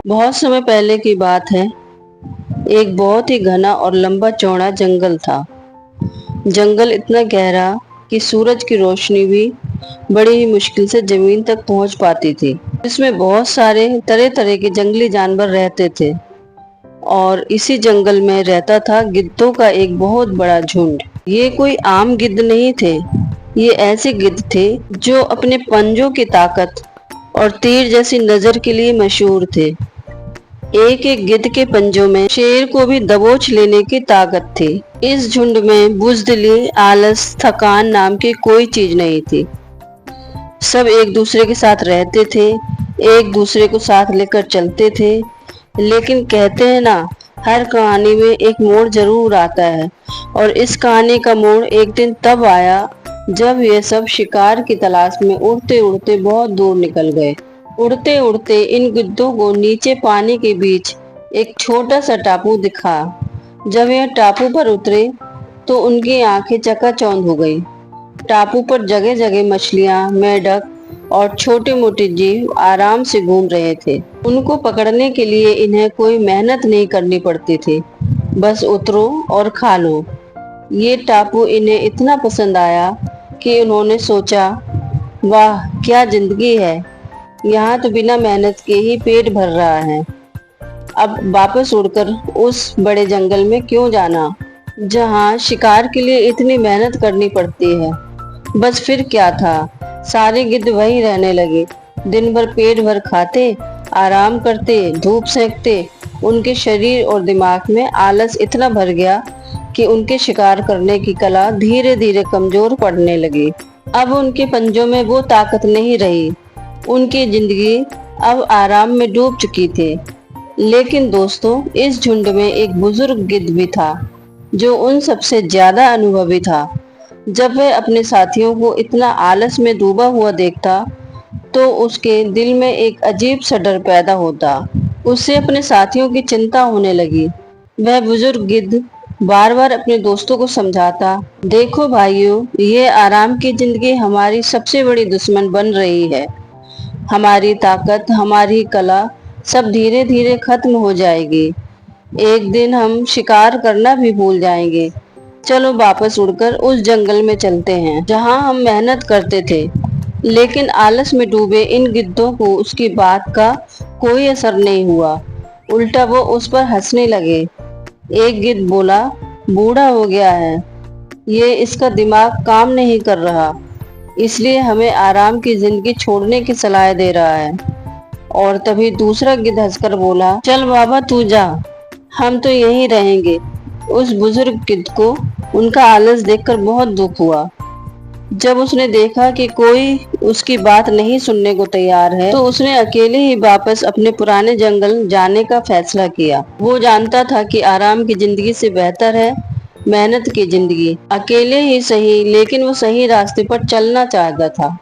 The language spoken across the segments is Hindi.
बहुत समय पहले की बात है। एक बहुत ही घना और लंबा चौड़ा जंगल था। जंगल इतना गहरा कि सूरज की रोशनी भी बड़ी ही मुश्किल से जमीन तक पहुंच पाती थी। इसमें बहुत सारे तरह तरह के जंगली जानवर रहते थे और इसी जंगल में रहता था गिद्धों का एक बहुत बड़ा झुंड। ये कोई आम गिद्ध नहीं थे। ये ऐसे गिद्ध थे जो अपने पंजों की ताकत और तीर जैसी नजर के लिए मशहूर थे। एक एक गिद्ध के पंजों में शेर को भी दबोच लेने की ताकत थी। इस झुंड में बुजदिली, आलस, थकान नाम की कोई चीज नहीं थी। सब एक दूसरे के साथ रहते थे, एक दूसरे को साथ लेकर चलते थे। लेकिन कहते हैं ना, हर कहानी में एक मोड़ जरूर आता है। और इस कहानी का मोड़ एक दिन तब आया जब ये सब शिकार की तलाश में उड़ते उड़ते बहुत दूर निकल गए। उड़ते उड़ते इन गिद्धों को नीचे पानी के बीच एक छोटा सा टापू दिखा। जब यह टापू पर उतरे तो उनकी आंखें चकाचौंध हो गई। टापू पर जगह जगह मछलियां, मेंढक और छोटे मोटे जीव आराम से घूम रहे थे। उनको पकड़ने के लिए इन्हें कोई मेहनत नहीं करनी पड़ती थी, बस उतरो और खा लो। ये टापू इन्हें इतना पसंद आया कि उन्होंने सोचा, वाह क्या जिंदगी है, यहाँ तो बिना मेहनत के ही पेट भर रहा है। अब वापस उड़कर उस बड़े जंगल में क्यों जाना जहाँ शिकार के लिए इतनी मेहनत करनी पड़ती है। बस फिर क्या था, सारे गिद्ध वहीं रहने लगे। दिन भर पेट भर खाते, आराम करते, धूप सेकते। उनके शरीर और दिमाग में आलस इतना भर गया कि उनके शिकार करने की कला धीरे धीरे कमजोर पड़ने लगी। अब उनके पंजों में वो ताकत नहीं रही। उनकी जिंदगी अब आराम में डूब चुकी थी। लेकिन दोस्तों, इस झुंड में एक बुजुर्ग गिद्ध भी था जो उन सबसे ज्यादा अनुभवी था। जब वह अपने साथियों को इतना आलस में डूबा हुआ देखता तो उसके दिल में एक अजीब सा डर पैदा होता। उसे अपने साथियों की चिंता होने लगी। वह बुजुर्ग गिद्ध बार बार अपने दोस्तों को समझाता, देखो भाइयों, ये आराम की जिंदगी हमारी सबसे बड़ी दुश्मन बन रही है। हमारी ताकत, हमारी कला सब धीरे धीरे खत्म हो जाएगी। एक दिन हम शिकार करना भी भूल जाएंगे। चलो वापस उड़कर उस जंगल में चलते हैं जहां हम मेहनत करते थे। लेकिन आलस में डूबे इन गिद्धों को उसकी बात का कोई असर नहीं हुआ। उल्टा वो उस पर हंसने लगे। एक गिद्ध बोला, बूढ़ा हो गया है, ये इसका दिमाग काम नहीं कर रहा, इसलिए हमें आराम की जिंदगी छोड़ने की सलाह दे रहा है। और तभी दूसरा गिद्ध हंसकर बोला, चल बाबा तू जा, हम तो यहीं रहेंगे। उस बुजुर्ग गिद्ध को उनका आलस देखकर बहुत दुख हुआ। जब उसने देखा कि कोई उसकी बात नहीं सुनने को तैयार है तो उसने अकेले ही वापस अपने पुराने जंगल जाने का फैसला किया। वो जानता था कि आराम की जिंदगी से बेहतर है मेहनत की जिंदगी। अकेले ही सही, लेकिन वो सही रास्ते पर चलना चाहता था।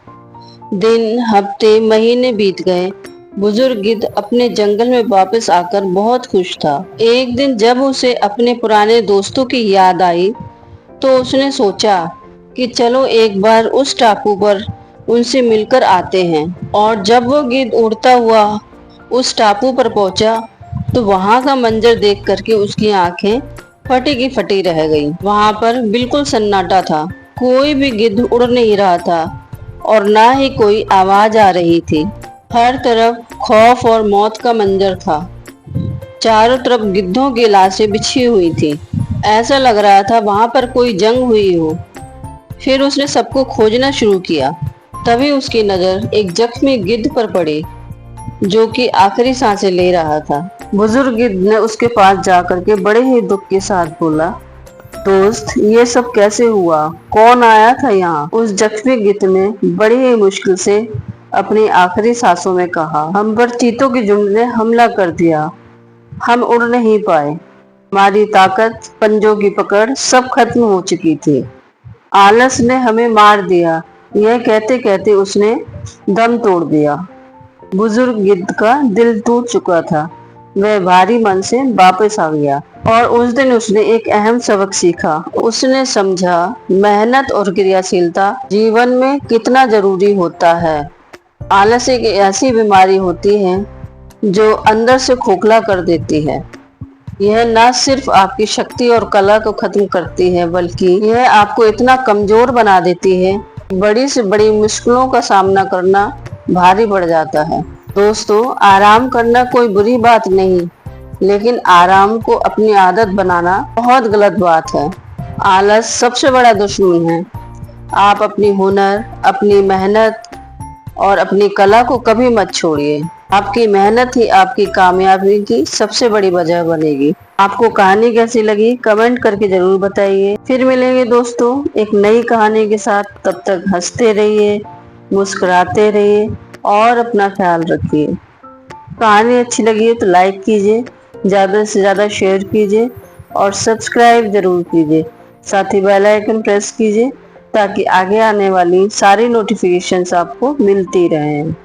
दिन, हफ्ते, महीने बीत गए। बुजुर्ग गिद्ध अपने जंगल में वापस आकर बहुत खुश था। एक दिन जब उसे अपने पुराने दोस्तों की याद आई तो उसने सोचा कि चलो एक बार उस टापू पर उनसे मिलकर आते हैं। और जब वो गिद्ध उड़ता हुआ उस टापू पर पहुंचा तो वहां का मंजर देख करके उसकी आंखें फटी की फटी रह गई। वहां पर बिल्कुल सन्नाटा था। कोई भी गिद्ध उड़ नहीं रहा था और ना ही कोई आवाज आ रही थी। हर तरफ खौफ और मौत का मंजर था। चारों तरफ गिद्धों की लाशें बिछी हुई थी। ऐसा लग रहा था वहां पर कोई जंग हुई हो। फिर उसने सबको खोजना शुरू किया। तभी उसकी नजर एक जख्मी गिद्ध पर पड़ी जो कि आखिरी सांसें ले रहा था। बुजुर्ग गिद्ध ने उसके पास जाकर के बड़े ही दुख के साथ बोला, दोस्त, ये सब कैसे हुआ? कौन आया था यहाँ? उस जख्मी गिद्ध ने बड़ी ही मुश्किल से अपनी आखिरी सांसों में कहा, हम पर चीतों के झुंड ने हमला कर दिया। हम उड़ नहीं पाए। हमारी ताकत, पंजों की पकड़ सब खत्म हो चुकी थी। आलस ने हमें मार दिया। यह कहते कहते उसने दम तोड़ दिया। बुजुर्ग गिद्ध का दिल टूट चुका था। वह भारी मन से वापस आ गया और उस दिन उसने एक अहम सबक सीखा। उसने समझा मेहनत और क्रियाशीलता जीवन में कितना जरूरी होता है। आलस एक ऐसी बीमारी होती है जो अंदर से खोखला कर देती है। यह न सिर्फ आपकी शक्ति और कला को खत्म करती है, बल्कि यह आपको इतना कमजोर बना देती है, बड़ी से बड़ी मुश्किलों का सामना करना भारी पड़ जाता है। दोस्तों, आराम करना कोई बुरी बात नहीं, लेकिन आराम को अपनी आदत बनाना बहुत गलत बात है। आलस सबसे बड़ा दुश्मन है। आप अपनी हुनर, अपनी मेहनत और अपनी कला को कभी मत छोड़िए। आपकी मेहनत ही आपकी कामयाबी की सबसे बड़ी वजह बनेगी। आपको कहानी कैसी लगी कमेंट करके जरूर बताइए। फिर मिलेंगे दोस्तों एक नई कहानी के साथ। तब तक हंसते रहिए, मुस्कुराते रहिए और अपना ख्याल रखिए। कहानी अच्छी लगी है तो लाइक कीजिए, ज़्यादा से ज़्यादा शेयर कीजिए और सब्सक्राइब जरूर कीजिए। साथ ही बेल आइकन प्रेस कीजिए ताकि आगे आने वाली सारी नोटिफिकेशंस आपको मिलती रहें।